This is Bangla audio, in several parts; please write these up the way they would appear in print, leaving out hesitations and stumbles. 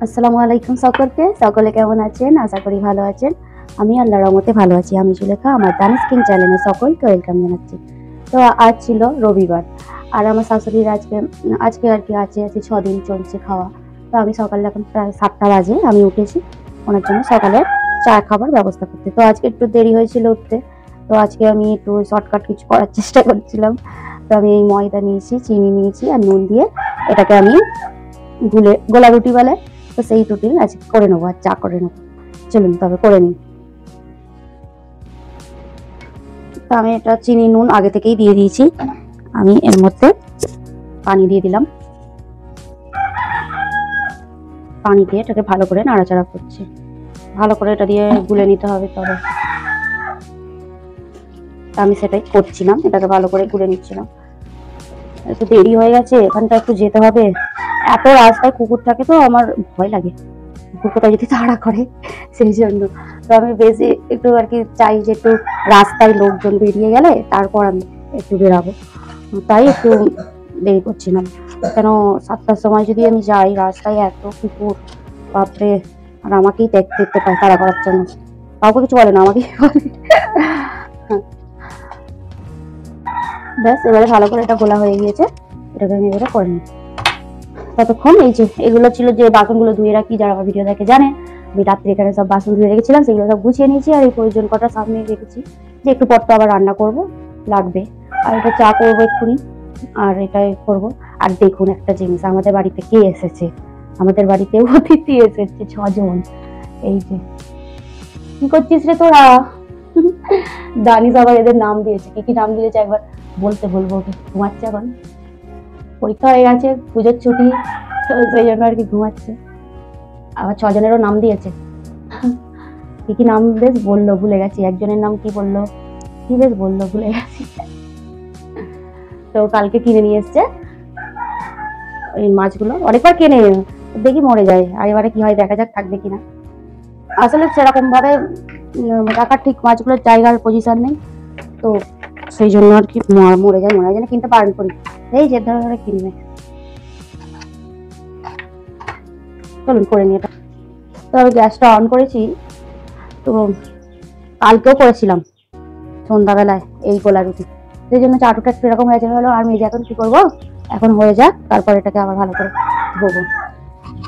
আসসালামু আলাইকুম সকলকে। সকলে কেমন আছেন? আশা করি ভালো আছেন। আমি আল্লাহর রহমতে ভালো আছি। আমি সুলেখা, আমার দানিশ কিং চ্যানেলে সকলকে ওয়েলকাম জানাচ্ছি। তো আজ ছিল রবিবার, আর আমার শাশুড়ির আজকে আর কি আছে 6 দিন চলছে খাওয়া। তো আমি সকালে এখন প্রায় 7টা বাজে আমি উঠেছি ওনার জন্য সকালে চা খাবার ব্যবস্থা করতে। তো আজকে একটু দেরি হয়েছিল উঠতে। তো আজকে আমি একটু শর্টকাট কিছু করার চেষ্টা করছিলাম। তো আমি এই ময়দা নিয়েছি, চিনি নিয়েছি আর নুন দিয়ে এটাকে আমি গোলা রুটি বলে, তো সেই রুটি আজকে করে নেবো আর চা করে নেবো। চলুন তবে করে নিই। তো আমি এটা চিনি নুন আগে থেকেই দিয়ে দিয়েছি। আমি এর মধ্যে পানি দিয়ে দিলাম। পানি দিয়ে এটাকে ভালো করে নাড়াচাড়া করছি। ভালো করে এটা দিয়ে গুলে নিতে হবে। তবে আমি সেটাই করছিলাম, এটাকে ভালো করে গুলে নিচ্ছিলাম। একটু দেরি হয়ে গেছে, এখানটা একটু যেতে হবে। এত রাস্তায় কুকুর থাকে তো আমার ভয় লাগে, কুকুরটা যদি তাড়া করে, সেই জন্য। তো আমি বেশি একটু আর কি চাই যে একটু রাস্তায় লোকজন বেরিয়ে গেলে তারপর আমি একটু বেরাবো, তাই একটু দেরি করছিলাম। কেন 7টার সময় যদি আমি যাই, রাস্তায় এত কুকুর, বাপরে! আর আমাকেই দেখতে পায় তাড়া করার জন্য। কাউকে কিছু বলে না, আমাকেই বলে। ব্যাস, এবারে ভালো করে এটা গোলা হয়ে গিয়েছে, এটাকে আমি এবারে করে নিই। ততক্ষণ এই যে এগুলো ছিল যে বাসনগুলো ধুয়ে রাখি, যারা আমার ভিডিও দেখে জানে আমি রাত্রে এখানে সব বাসন ধুয়ে রেখেছিলাম, সেগুলো সব গুছিয়ে নিয়েছি। আর এই প্রয়োজন কটা সামনে রেখেছি যে একটু পর তো আবার রান্না করব, লাগবে। আর এটা চা করবো এক্ষুনি, আর এটাই করব। আর দেখুন একটা জিনিস, আমাদের বাড়িতে কে এসেছে, আমাদের বাড়িতে অতিথি এসেছে 6 জন। এই যে, কি করছিস রে তোরা? দানিশ আবার এদের নাম দিয়েছে, কি কি নাম দিয়েছে একবার বলতে বলবো। ওকে, ঘুমাচ্ছে এখন, পরীক্ষা হয়ে গেছে, পুজোর ছুটি, তো সেই জন্য আর কি ঘুমাচ্ছে। আবার 6 জনেরও নাম দিয়েছে। কি কি নাম বেশ বললো, ভুলে গেছি। একজনের নাম কি বললো, কি বেশ বললো, ভুলে গেছি। তো কালকে কিনে নিয়ে এসছে ওই মাছগুলো, অনেকবার কিনে দেখি মরে যায়, আর এবারে কি হয় দেখা যাক, থাকবে কিনা। আসলে সেরকম ভাবে রাখার ঠিক মাছগুলোর জায়গার পজিশন নেই, তো সেই জন্য আর কি মরে যায়, মনে হয় কিনতে পারেন করি। এই যে ধরে কিনবে। চলুন করে নিয়ে। তো আমি গ্যাসটা অন করেছি। তো কালকেও করেছিলাম সন্ধ্যাবেলায় এই গোলা রুটি, সেই জন্য চাটুটা একটু এরকম হয়েছে। হলো আর মেজে এখন কি করবো, এখন হয়ে যাক, তারপর এটাকে আবার ভালো করে ধোবো।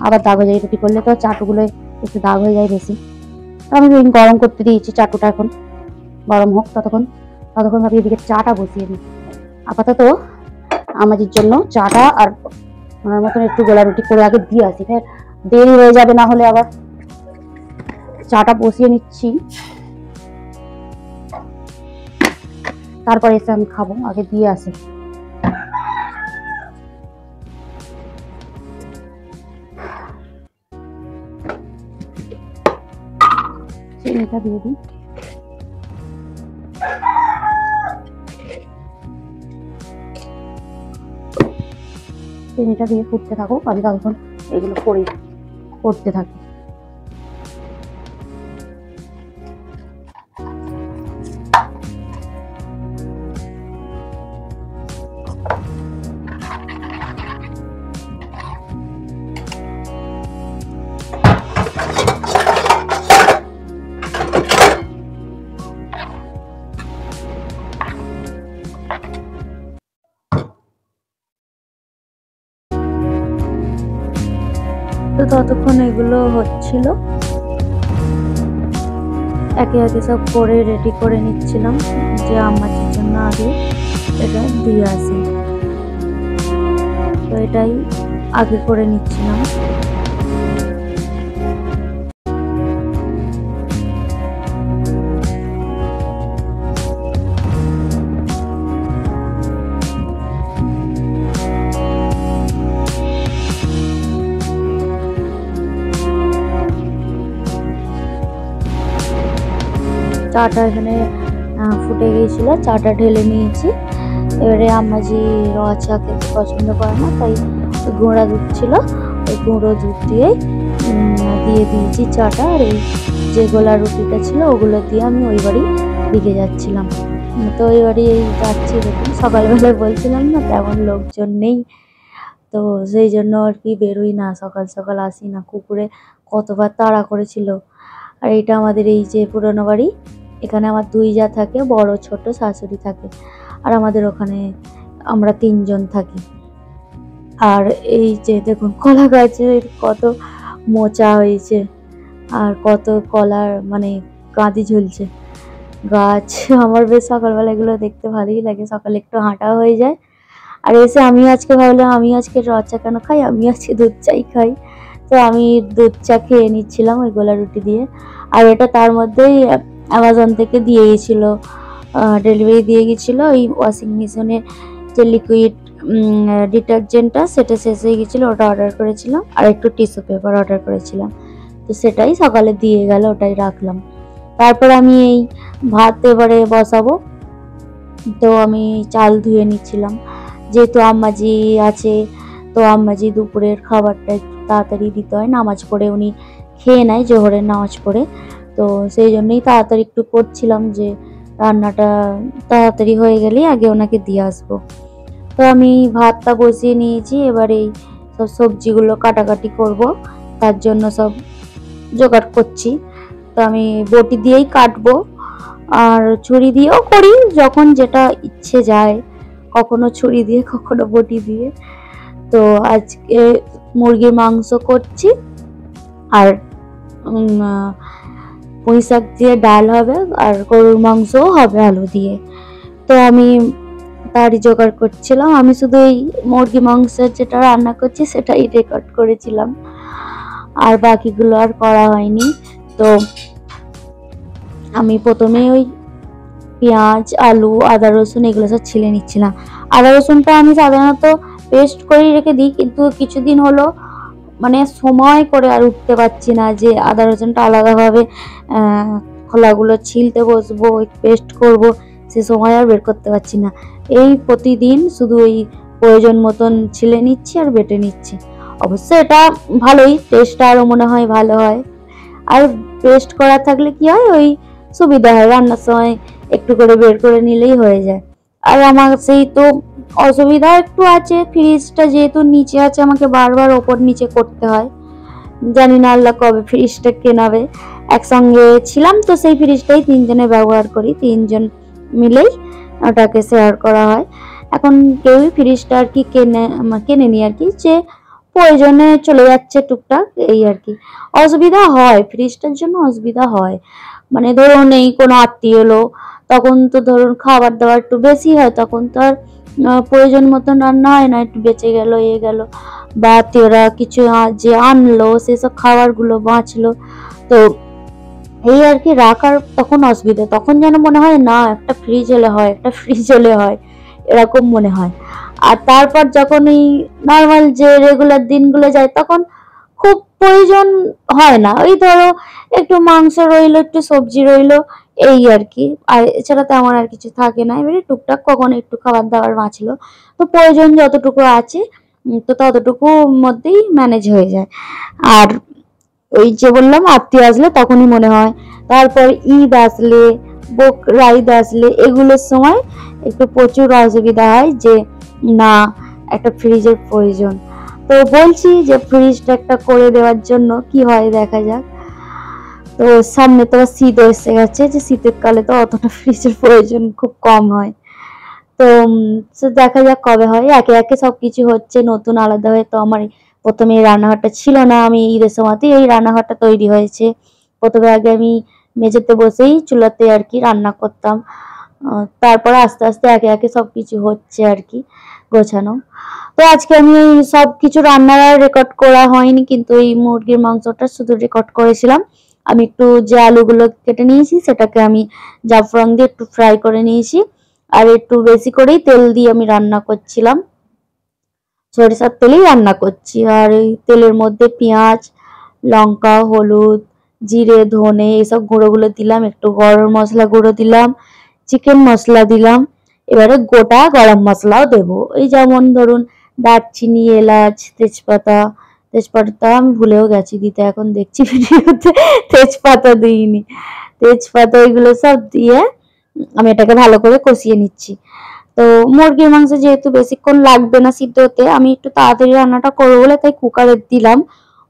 আবার দাগ হয়ে যায়, রুটি করলে তো চাটুগুলো একটু দাগ হয়ে যায় বেশি। আমি গরম করতে দিয়েছি চাটুটা, এখন গরম হোক। ততক্ষণ ভাবি এদিকে চাটা বসিয়ে দিই। আপাতত আমাদের জন্য চাটা আর ওনার মতন একটু গোলা রুটি করে আগে দিয়ে আসি, ফের দেরি হয়ে যাবে না হলে। আবার চাটা বসিয়ে নিচ্ছি, তারপর এসে আমি খাবো, আগে দিয়ে আসি। চিনিটা দিয়ে দিই। চিনিটা দিয়ে ফুটতে থাকুক, আমি তখন এগুলো করতে থাকি। তো ততক্ষণ এগুলো হচ্ছিল, একে একে সব করে রেডি করে নিচ্ছিলাম, যে আম্মাজির জন্য আগে এটা দিয়ে আসি। তো এটাই আগে করে নিচ্ছিলাম। চাটা এখানে ফুটে গিয়েছিল, চাটা ঢেলে নিয়েছি। এবারে আম্মাজি র চা খেতে পছন্দ করে না, তাই গুঁড়া দুধ ছিল, ওই গুঁড়ো দুধ দিয়ে দিয়েছি চাটা। আর এই যে গোলা রুটিটা ছিল ওগুলো দিয়ে আমি ওই বাড়ি দিকে যাচ্ছিলাম। তো ওই বাড়ি যাচ্ছি, দেখুন সকালবেলায় বলছিলাম না তেমন লোকজন নেই, তো সেই জন্য আর কি বেরোই না, সকাল সকাল আসি না। কুকুরে কতবার তাড়া করেছিল। আর এটা আমাদের এই যে পুরনো বাড়ি, এখানে আমার 2 জা থাকে, বড় ছোট শাশুড়ি থাকে। আর আমাদের ওখানে আমরা 3 জন থাকি। আর এই যে দেখুন কলা গাছে কত মোচা হয়েছে আর কত কলার মানে কাঁদি ঝুলছে গাছ। আমার বেশ সকালবেলা এগুলো দেখতে ভালোই লাগে, সকালে একটু হাঁটা হয়ে যায়। আর এসে আমি আজকে ভাবলাম আমি আজকে রদ চা কেন খাই, আমি আজকে দুধ চাই খাই। তো আমি দুধ চা খেয়ে নিচ্ছিলাম ওই গোলা রুটি দিয়ে। আর এটা তার মধ্যেই অ্যামাজন থেকে দিয়ে গেছিলো, ডেলিভারি দিয়ে গেছিলো ওই ওয়াশিং মেশিনে যে লিকুইড ডিটারজেন্টটা, সেটা শেষ হয়ে গেছিলো, ওটা অর্ডার করেছিলাম। আর একটু টিস্যু পেপার অর্ডার করেছিলাম, তো সেটাই সকালে দিয়ে গেল, ওটাই রাখলাম। তারপর আমি এই ভাত এবারে বসাবো। তো আমি চাল ধুয়ে নিচ্ছিলাম, যেহেতু আম্মাজি আছে, তো আম্মাজি দুপুরের খাবারটা একটু তাড়াতাড়ি দিতে হয়, নামাজ পড়ে উনি খেয়ে নেয়, জোহরের নামাজ পড়ে। তো সেই জন্যই তাড়াতাড়ি একটু করছিলাম যে রান্নাটা তাড়াতাড়ি হয়ে গেলেই আগে ওনাকে দিয়ে আসবো। তো আমি ভাতটা বসিয়ে নিয়েছি, এবার এই সব সবজিগুলো কাটাকাটি করব, তার জন্য সব জোগাড় করছি। তো আমি বটি দিয়েই কাটবো, আর ছুরি দিয়েও করি, যখন যেটা ইচ্ছে যায়, কখনো ছুরি দিয়ে কখনো বটি দিয়ে। তো আজকে মুরগির মাংস করছি, আর পুঁই শাক দিয়ে ডাল হবে, আর গরুর মাংসও হবে আলু দিয়ে। তো আমি তারই জোগাড় করছিলাম। আমি শুধু এই মুরগি মাংসের যেটা রান্না করছি সেটাই রেকর্ড করেছিলাম, আর বাকিগুলো আর করা হয়নি। তো আমি প্রথমে ওই পেঁয়াজ, আলু, আদা রসুন এগুলো সব ছিলে নিচ্ছিলাম। আদা রসুনটা আমি সাধারণত পেস্ট করেই রেখে দিই, কিন্তু কিছুদিন হলো মানে সময় করে আর উঠতে পারছি না যে আদা রসুনটা আলাদাভাবে খোলাগুলো ছিলতে বসবো, পেস্ট করব, সে সময় আর বের করতে পারছি না। এই প্রতিদিন শুধু এই প্রয়োজন মতন ছিলে নিচ্ছি আর বেটে নিচ্ছি। অবশ্য এটা ভালোই, টেস্টটা আরও মনে হয় ভালো হয়। আর পেস্ট করা থাকলে কি হয়, ওই সুবিধা হয়, রান্নার সময় একটু করে বের করে নিলেই হয়ে যায়। আর আমার সেই তো অসুবিধা একটু আছে, ফ্রিজটা যেহেতু নিচে আছে, আমাকে বারবার ওপর নিচে করতে হয়। জানি না আল্লাহ কবে ফ্রিজটা কেনাবে। একসঙ্গে ছিলাম তো সেই ফ্রিজটাই 3 জনে ব্যবহার করি, 3 জন মিলেই ওটাকে শেয়ার করা হয়। এখন কেউই ফ্রিজটা আর কি কেনেনি আর কি, যে প্রয়োজনে চলে যাচ্ছে টুকটাক, এই আর কি। অসুবিধা হয়, ফ্রিজটার জন্য অসুবিধা হয়, মানে ধরুন এই কোনো আত্মীয় এলো, তখন তো ধরুন খাবার দাবার একটু বেশি হয়, তখন তো আর প্রয়োজন মতন রান্না হয় না, একটু বেঁচে গেল এ গেল, বা আত্মীয়রা কিছু যে আনলো সেসব খাবারগুলো বাঁচলো, তো এই আর কি রাখার তখন অসুবিধা। তখন যেন মনে হয় না একটা ফ্রিজ হলে হয়, একটা ফ্রিজ হলে হয়, এরকম মনে হয়। আর তারপর যখন এই নর্মাল যে রেগুলার দিনগুলো যায়, তখন খুব প্রয়োজন হয় না, ওই ধরো একটু মাংস রইলো, একটু সবজি রইলো, এই আর কি। আর এছাড়া তেমন আর কিছু থাকে না। এবারে টুকটাক কখন একটু খাবার দাবার বাঁচলো, তো প্রয়োজন যতটুকু আছে তো ততটুকুর মধ্যেই ম্যানেজ হয়ে যায়। আর ওই যে বললাম আত্মীয় আসলে তখনই মনে হয়। তারপর ঈদ আসলে, বকরা ঈদ আসলে, এগুলোর সময় একটু প্রচুর অসুবিধা হয় যে না একটা ফ্রিজের প্রয়োজন। তো বলছি যে ফ্রিজটা একটা করে দেওয়ার জন্য, কি হয় দেখা যাক। তো সামনে তো শীত এসে গেছে, যে শীতের কালে তো অতটা ফ্রিজের প্রয়োজন খুব কম হয়। তো দেখা যাক কবে হয়। একে একে সবকিছু হচ্ছে নতুন আলাদা হয়ে। তো আমার প্রথমে এই রান্নাঘরটা ছিল না, আমি ঈদের সময়তেই এই রান্নাঘরটা তৈরি হয়েছে। প্রথমে আগে আমি মেঝেতে বসেই চুলাতে আর কি রান্না করতাম, তারপর আস্তে আস্তে একে একে সবকিছু হচ্ছে আর কি গোছানো। তো আজকে আমি সবকিছু রান্নার রেকর্ড করা হয়নি, কিন্তু এই মুরগির মাংসটা শুধু রেকর্ড করেছিলাম। আমি একটু যে আলুগুলো কেটে নিয়েছি সেটাকে আমি জাফরান দিয়ে একটু ফ্রাই করে নিয়েছি, আর একটু বেশি করেই তেল দিয়ে আমি রান্না করছিলাম, সরিষার তেলেই রান্না করছি। আর এই তেলের মধ্যে পেঁয়াজ, লঙ্কা, হলুদ, জিরে, ধনে এইসব গুঁড়োগুলো দিলাম, একটু গরম মশলা গুঁড়ো দিলাম, চিকেন মশলা দিলাম। এবারে গোটা গরম মশলাও দেবো, এই যেমন ধরুন দারচিনি, এলাচ, তেজপাতা আমি ভুলেও গেছি দিতে, এখন দেখছি ভিডিওতে তেজপাতা দিইনি। তেজপাতা এগুলো সব দিয়ে আমি এটাকে ভালো করে কষিয়ে নিচ্ছি। তো মুরগির মাংস যেহেতু বেশিক্ষণ লাগবে না সিদ্ধ হতে, আমি একটু তাড়াতাড়ি রান্নাটা করবো বলে তাই কুকারে দিলাম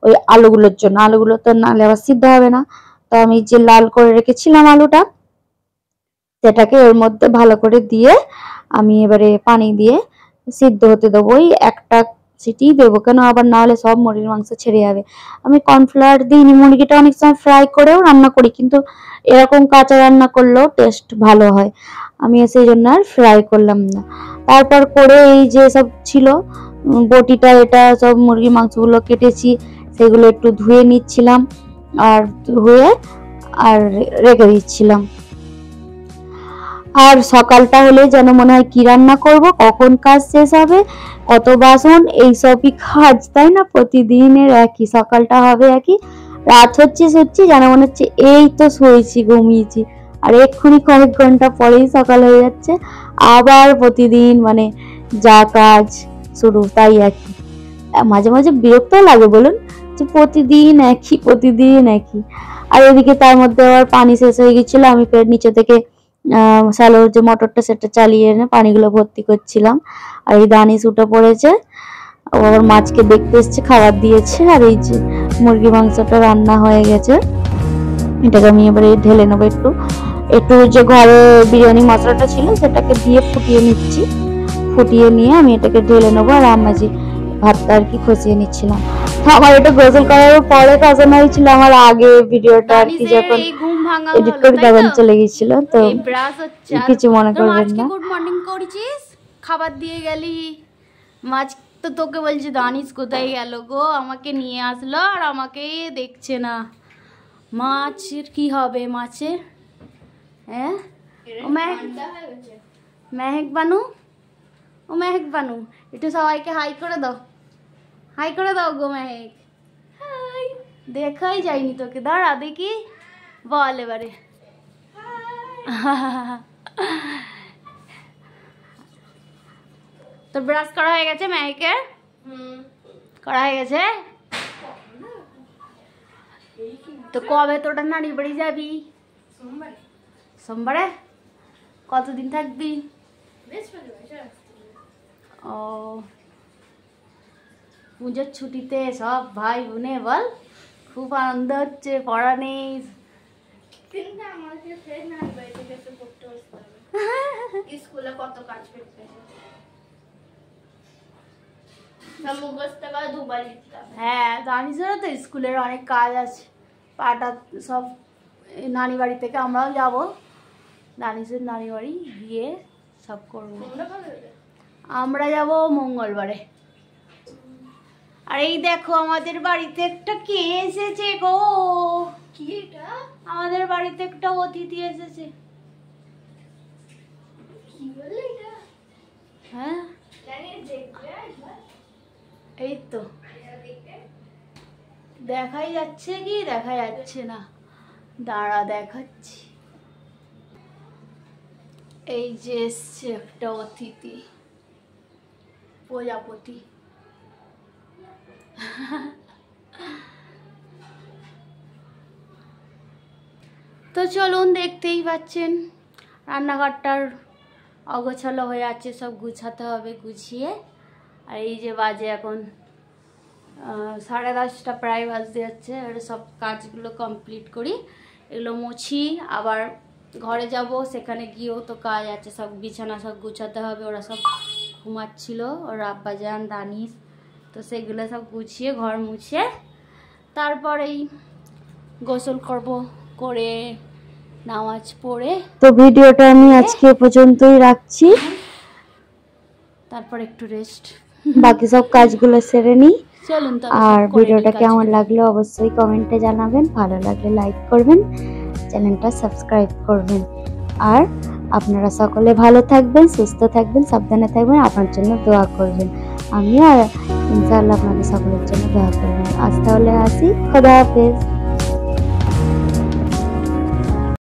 ওই আলুগুলোর জন্য। আলুগুলো তো নাহলে আবার সিদ্ধ হবে না। তো আমি যে লাল করে রেখেছিলাম আলুটা, সেটাকে ওর মধ্যে ভালো করে দিয়ে আমি এবারে পানি দিয়ে সিদ্ধ হতে দেবো। ওই একটা সিটি দেবো, কেন আবার না হলে সব মুরগির মাংস ছেড়ে যাবে। আমি কর্নফ্লাওয়ার দিইনি, মুরগিটা অনেক সময় ফ্রাই করেও রান্না করি, কিন্তু এরকম কাঁচা রান্না করলেও টেস্ট ভালো হয়। আমি সেই জন্য আর ফ্রাই করলাম না। তারপর করে এই যে সব ছিল বটিটা, এটা সব মুরগির মাংসগুলো কেটেছি সেগুলো একটু ধুয়ে নিচ্ছিলাম, আর ধুয়ে আর রেখে দিচ্ছিলাম। আর সকালটা হলে যেন মনে হয় কি রান্না করব, কখন কাজ শেষ হবে, কত বাসন, এইসবই কাজ, তাই না? প্রতিদিনের একই, সকালটা হবে একই, রাত হচ্ছে সত্যি যেন মনে হচ্ছে এই তো শুয়েছি ঘুমিয়েছি, আর এক্ষুনি কয়েক ঘন্টা পরেই সকাল হয়ে যাচ্ছে। আবার প্রতিদিন মানে যা কাজ শুরু, তাই একই। মাঝে মাঝে বিরক্ত লাগে বলুন, যে প্রতিদিন একই প্রতিদিন একই। আর এদিকে তার মধ্যে আবার পানি শেষ হয়ে গেছিল, আমি ফের নিচে থেকে স্যালোর যে মোটরটা সেটা চালিয়ে এনে পানিগুলো ভর্তি করছিলাম। আর এই দানিশ উঠে পড়েছে, ওর মাছকে দেখতে এসছে, খাবার দিয়েছে। আর এই যে মুরগি মাংসটা রান্না হয়ে গেছে, এটাকে আমি এবারে ঢেলে নেবো। একটু একটু যে ঘরে বিরিয়ানি মশলাটা ছিল সেটাকে দিয়ে ফুটিয়ে নিচ্ছি, ফুটিয়ে নিয়ে আমি এটাকে ঢেলে নেবো। আর আমাজি ভাতটা আর কি খসিয়ে নিচ্ছিলাম। আমার এটা গোসল করার পরে খসানো হয়েছিল, আমার আগে ভিডিওটা আর কি যখন এডিট করে তখন চলে গেছিল, তো কিছু মনে করবেন না। গুড মর্নিং করেছিস, খাবার দিয়ে গেলি, মাছ তো তোকে বলছি দানিশ কোথায় গেল গো, আমাকে নিয়ে আসলো আর আমাকে দেখছে না। মাছের কি হবে মাছের? হ্যাঁ ও মেহেক বানু, ও মেহেক বানু, একটু সবাইকে হাই করে দাও, হাই করে দাও গো মেহেক। হাই, দেখাই যায়নি তোকে, দাঁড়া দেখি, বল এবারে। তো ব্রাশ করা হয়ে গেছে মেহেকের? করা হয়ে গেছে। তো কবে তোটা নানি বাড়ি যাবি? সোমবারে। কতদিন থাকবি? ও, পুজোর ছুটিতে সব ভাই বোনে বল খুব আনন্দ হচ্ছে, পড়া নেই। স্কুলে কত কাজ করতে হ্যাঁ জানিস না তো, স্কুলের অনেক কাজ আছে। পাটা সব নানি বাড়ি থেকে আমরাও যাব, দানিশের নানি বাড়ি গিয়ে সব করবো। আমরা যাব মঙ্গলবারে। আর এই দেখো আমাদের বাড়িতে একটা কে এসেছে গো। কি এটা? আমাদের বাড়িতে একটা অতিথি এসেছে। কি বলে এটা? হ্যাঁ এই তো দেখাই যাচ্ছে কি দেখা যাচ্ছে না, দাঁড়া দেখাচ্ছি। এই যে এসছে একটা অতিথি, প্রজাপতি। তো চলুন, দেখতেই পাচ্ছেন রান্নাঘরটার অগোছালো হয়ে আছে, সব গুছাতে হবে, গুছিয়ে। আর এই যে বাজে এখন 10:30 প্রায় বাজতে যাচ্ছে। এবার সব কাজগুলো কমপ্লিট করি, এগুলো মুছি, আবার ঘরে যাব, সেখানে গিয়েও তো কাজ আছে, সব বিছানা সব গুছাতে হবে। ওরা সব ঘুমাচ্ছিল, ওর আব্বাজান দানিশ, তো সেগুলো সব গুছিয়ে ঘর মুছে তারপরেই গোসল করব, করে নামাজ পড়ে। তো ভিডিওটা আমি আজকে পর্যন্তই রাখছি, তারপর একটু রেস্ট, বাকি সব কাজগুলো সেরে নিই। চলুন। আর ভিডিওটা কেমন লাগলো অবশ্যই কমেন্টে জানাবেন, ভালো লাগলে লাইক করবেন, চ্যানেলটা সাবস্ক্রাইব করবেন। আর আপনারা সকলে ভালো থাকবেন, সুস্থ থাকবেন, সাবধানে থাকবেন, আপনার জন্য দোয়া করবেন। আমি আর ইনশাআল্লাহ আপনাদের সকলের জন্য দোয়া করবেন। আজ তাহলে আসি, খোদা হাফেজ।